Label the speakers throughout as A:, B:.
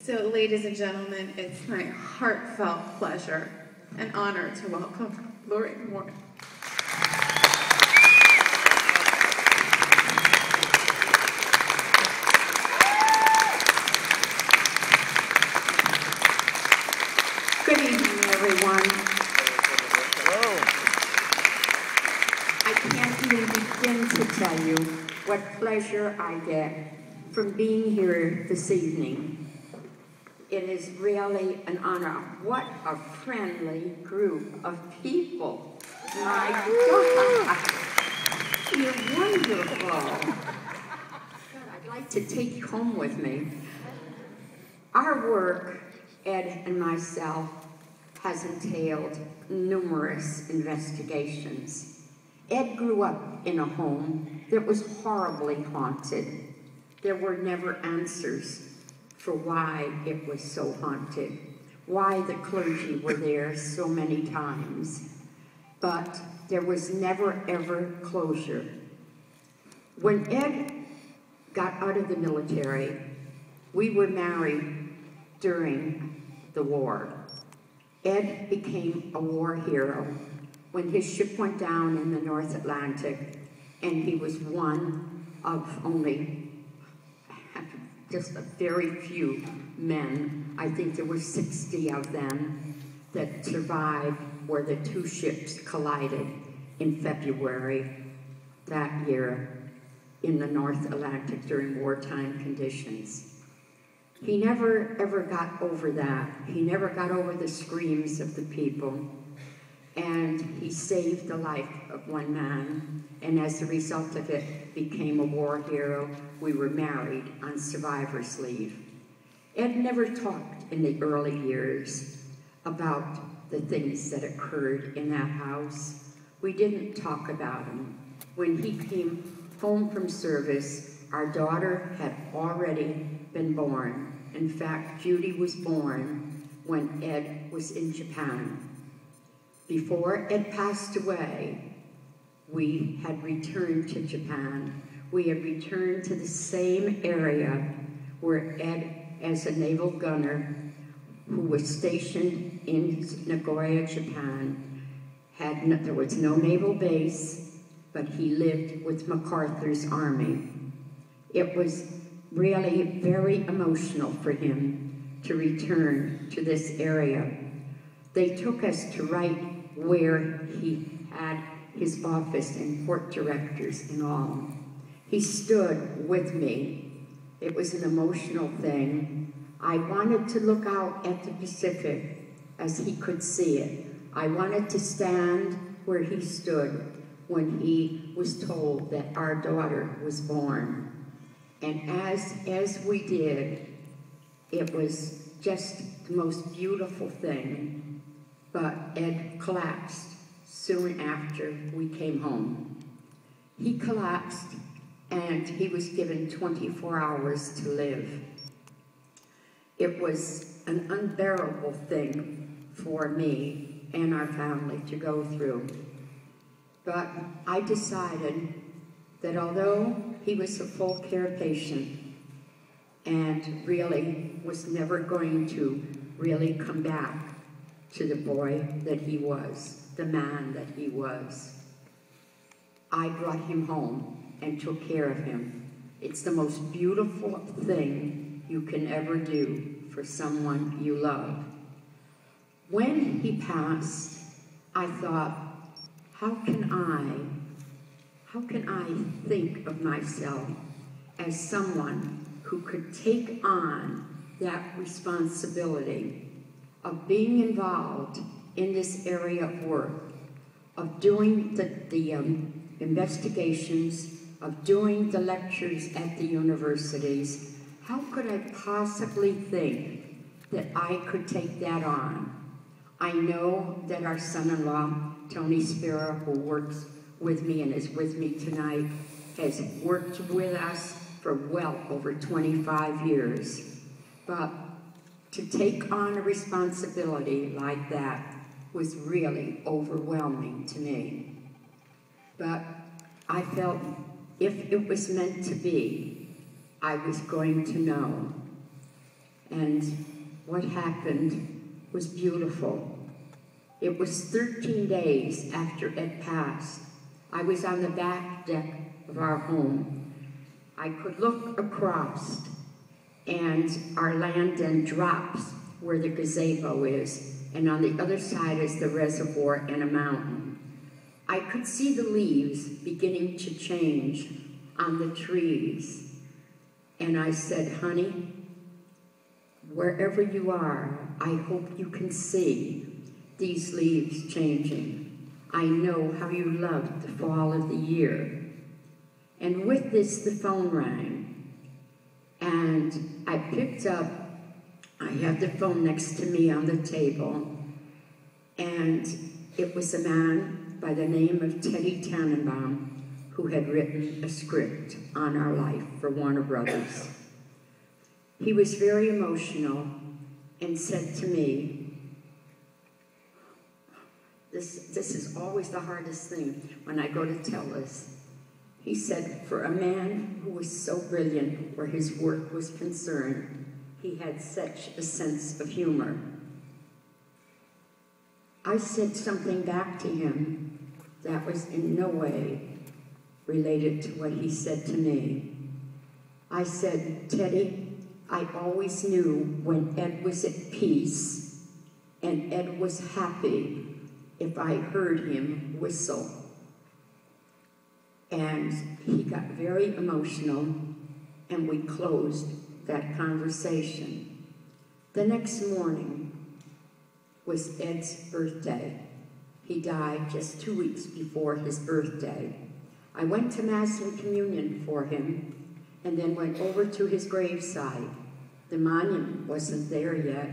A: So, ladies and gentlemen, it's my heartfelt pleasure and honor to welcome Lorraine Warren.
B: Good evening, everyone.
C: Hello.
B: I can't even begin to tell you what pleasure I get from being here this evening. It is really an honor. What a friendly group of people. My God, you're wonderful. God, I'd like to take you home with me. Our work, Ed and myself, has entailed numerous investigations. Ed grew up in a home that was horribly haunted. There were never answers for why it was so haunted, why the clergy were there so many times. But there was never, ever closure. When Ed got out of the military, we were married during the war. Ed became a war hero when his ship went down in the North Atlantic, and he was one of only just a very few men. I think there were 60 of them that survived where the two ships collided in February that year in the North Atlantic during wartime conditions. He never ever got over that. He never got over the screams of the people. And he saved the life of one man, and as a result of it, became a war hero. We were married on survivor's leave. Ed never talked in the early years about the things that occurred in that house. We didn't talk about them. When he came home from service, our daughter had already been born. In fact, Judy was born when Ed was in Japan. Before Ed passed away, we had returned to Japan. We had returned to the same area where Ed, as a naval gunner who was stationed in Nagoya, Japan, there was no naval base, but he lived with MacArthur's army. It was really very emotional for him to return to this area. They took us to right where he had his office and port directors and all. He stood with me. It was an emotional thing. I wanted to look out at the Pacific as he could see it. I wanted to stand where he stood when he was told that our daughter was born. And as we did, it was just the most beautiful thing. But Ed collapsed soon after we came home. He collapsed, and he was given 24 hours to live. It was an unbearable thing for me and our family to go through. But I decided that although he was a full care patient and really was never going to really come back to the boy that he was, the man that he was, I brought him home and took care of him. It's the most beautiful thing you can ever do for someone you love. When he passed, I thought, how can I think of myself as someone who could take on that responsibility of being involved in this area of work, of doing the investigations, of doing the lectures at the universities? How could I possibly think that I could take that on? I know that our son-in-law, Tony Spira, who works with me and is with me tonight, has worked with us for well over 25 years. But to take on a responsibility like that was really overwhelming to me. But I felt if it was meant to be, I was going to know. And what happened was beautiful. It was 13 days after Ed passed. I was on the back deck of our home. I could look across, and our landing drops where the gazebo is, and on the other side is the reservoir and a mountain. I could see the leaves beginning to change on the trees. And I said, honey, wherever you are, I hope you can see these leaves changing. I know how you loved the fall of the year. And with this, the phone rang. And I picked up, I had the phone next to me on the table, and it was a man by the name of Teddy Tannenbaum who had written a script on our life for Warner Brothers. He was very emotional and said to me, this is always the hardest thing when I go to tell this. He said, for a man who was so brilliant where his work was concerned, he had such a sense of humor. I said something back to him that was in no way related to what he said to me. I said, Teddy, I always knew when Ed was at peace and Ed was happy if I heard him whistle. And he got very emotional, and we closed that conversation. The next morning was Ed's birthday. He died just 2 weeks before his birthday. I went to Mass and Communion for him, and then went over to his graveside. The monument wasn't there yet.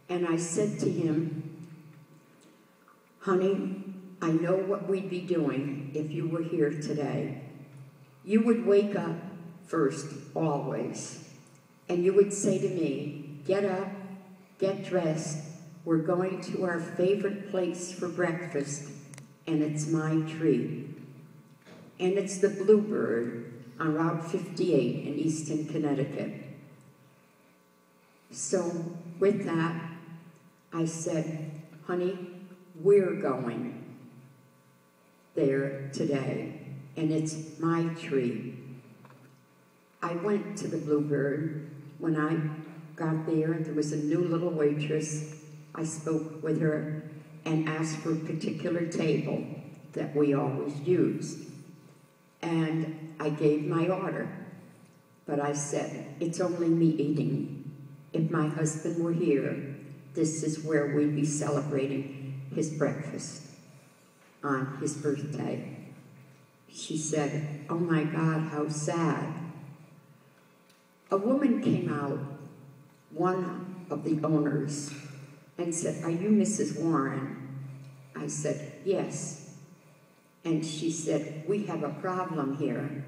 B: And I said to him, honey, I know what we'd be doing if you were here today. You would wake up first, always, and you would say to me, get up, get dressed, we're going to our favorite place for breakfast, and it's my treat. And it's the Bluebird on Route 58 in Easton, Connecticut. So with that, I said, honey, we're going there today, and it's my treat. I went to the Bluebird. When I got there was a new little waitress. I spoke with her and asked for a particular table that we always used. And I gave my order, but I said, it's only me eating. If my husband were here, this is where we'd be celebrating his breakfast on his birthday. She said, oh my God, how sad. A woman came out, one of the owners, and said, are you Mrs. Warren? I said, yes. And she said, we have a problem here.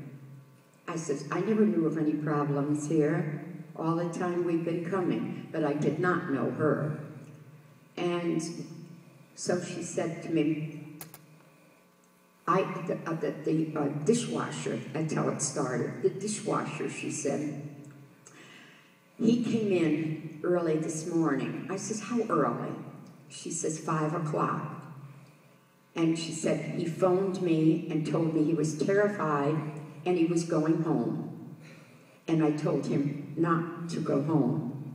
B: I said, I never knew of any problems here all the time we've been coming, but I did not know her. And so she said to me, the dishwasher, that's how it started. The dishwasher, she said, he came in early this morning. I says, how early? She says, 5 o'clock. And she said, he phoned me and told me he was terrified and he was going home. And I told him not to go home.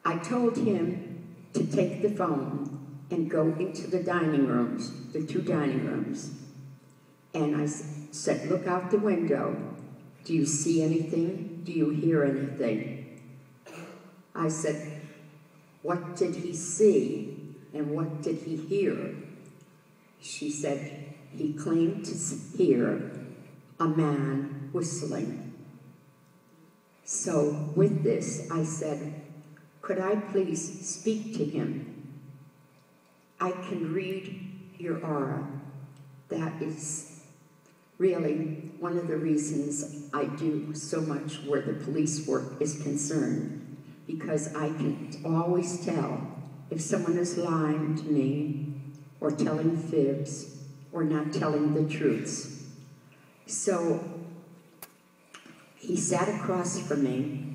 B: I told him to take the phone and go into the dining rooms, the 2 dining rooms. And I said, look out the window. Do you see anything? Do you hear anything? I said, what did he see and what did he hear? She said, he claimed to hear a man whistling. So with this, I said, could I please speak to him? I can read your aura. That is really one of the reasons I do so much where the police work is concerned, because I can always tell if someone is lying to me or telling fibs or not telling the truths. So he sat across from me